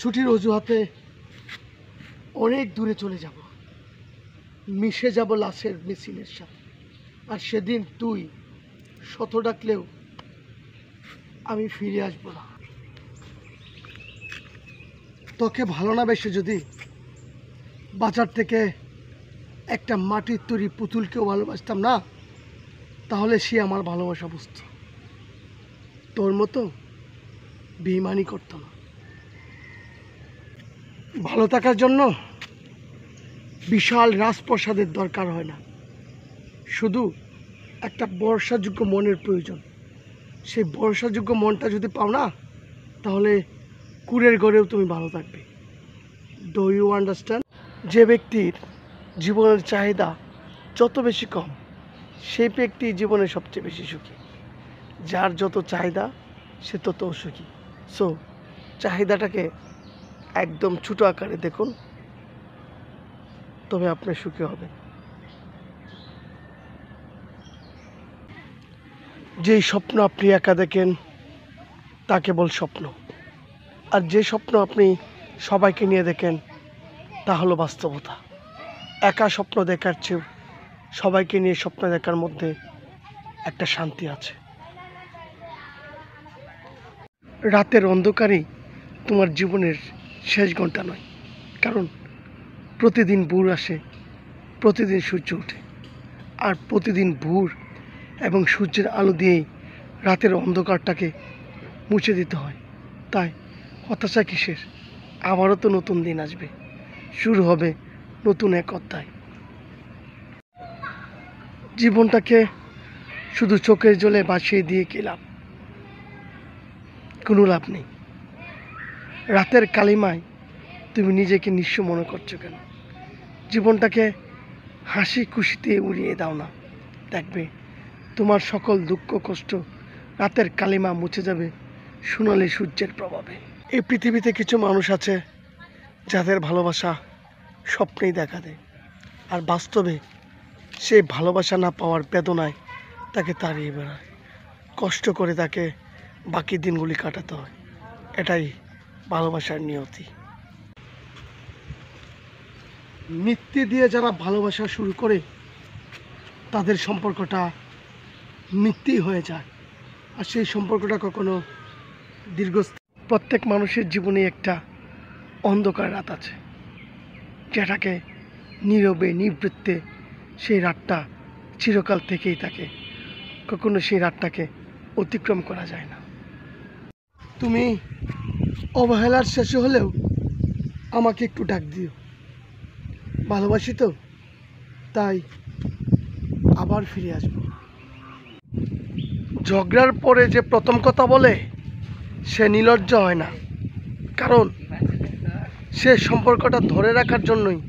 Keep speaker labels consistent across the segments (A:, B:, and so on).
A: ছুটির অজুহাতে অনেক দূরে চলে যাব, মিশে যাব লাশের মিছিলের সাথে। আর সেদিন তুই শত ডাকলেও আমি ফিরে আসবো না। তোকে ভালো না বেশি যদি বাজার থেকে একটা মাটির তৈরি পুতুলকেও ভালোবাসতাম না, তাহলে সে আমার ভালোবাসা বুঝত। তোর মতো বেইমানি করতো না। ভালো থাকার জন্য বিশাল রাজপ্রাসাদের দরকার হয় না, শুধু একটা ভরসাযোগ্য মনের প্রয়োজন। সেই ভরসাযোগ্য মনটা যদি পাও না, তাহলে কুড়ের ঘরেও তুমি ভালো থাকবে। Do you understand? যে ব্যক্তির জীবনের চাহিদা যত বেশি কম, সেই ব্যক্তি জীবনে সবচেয়ে বেশি সুখী। যার যত চাহিদা সে তত সুখী। সো চাহিদাটাকে একদম ছোট আকারে দেখুন, তবে আপনি সুখী হবেন। যেই স্বপ্ন আপনি একা দেখেন তা কেবল স্বপ্ন, আর যে স্বপ্ন আপনি সবাইকে নিয়ে দেখেন তা হলো বাস্তবতা। একা স্বপ্ন দেখার চেয়েও সবাইকে নিয়ে স্বপ্ন দেখার মধ্যে একটা শান্তি আছে। রাতের অন্ধকারেই তোমার জীবনের শেষ ঘন্টা নয়, কারণ প্রতিদিন ভোর আসে, প্রতিদিন সূর্য ওঠে, আর প্রতিদিন ভোর এবং সূর্যের আলো দিয়েই রাতের অন্ধকারটাকে মুছে দিতে হয়। তাই হতাশা কিসের? আবারও তো নতুন দিন আসবে, শুরু হবে নতুন এক অধ্যায়। জীবনটাকে শুধু চোখের জলে ভাসিয়ে দিয়ে কি লাভ? কোনো লাভ নেই। রাতের কালিমায় তুমি নিজেকে নিঃস্ব মনে করছো কেন? জীবনটাকে হাসি খুশিতে উড়িয়ে দাও না, দেখবে তোমার সকল দুঃখ কষ্ট রাতের কালিমা মুছে যাবে সোনালি সূর্যের প্রভাবে। এই পৃথিবীতে কিছু মানুষ আছে যাদের ভালোবাসা স্বপ্নেই দেখা দেয়, আর বাস্তবে সেই ভালোবাসা না পাওয়ার বেদনায় তাকে তাড়িয়ে বেড়ায়। কষ্ট করে তাকে বাকি দিনগুলি কাটাতে হয়। এটাই ভালোবাসার নিয়তি। মিথ্যে দিয়ে যারা ভালোবাসা শুরু করে, তাদের সম্পর্কটা মিথ্যেই হয়ে যায়, আর সেই সম্পর্কটা কখনো দীর্ঘস্থায়ী। প্রত্যেক মানুষের জীবনে একটা অন্ধকার রাত আছে, যেটাকে নীরবে নিবৃত্তে সেই রাতটা চিরকাল থেকেই থাকে, কখনো সেই রাতটাকে অতিক্রম করা যায় না। তুমি অবহেলার শেষে হলেও আমাকে একটু ডাক দিও। ভালোবাসি তো, তাই আবার ফিরে আসবো। ঝগড়ার পরে যে প্রথম কথা বলে সে নির্লজ্জ হয় না, কারণ সে সম্পর্কটা ধরে রাখার জন্যই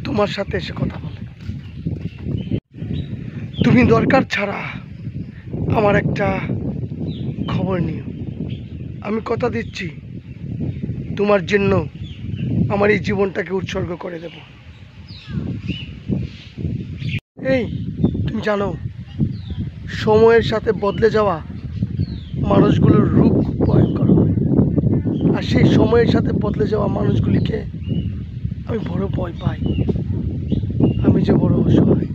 A: তোমার সাথে এসে কথা বলে। তুমি দরকার ছাড়া আমার একটা খবর নিও। আমি কথা দিচ্ছি, তোমার জন্য আমার এই জীবনটাকে উৎসর্গ করে দেব। এই তুমি জানো, সময়ের সাথে বদলে যাওয়া মানুষগুলোর রূপ খুব ভয়ঙ্কর হয়, আর সেই সময়ের সাথে বদলে যাওয়া মানুষগুলিকে আমি বড় ভয় পাই। আমি যে বড় অসহায়।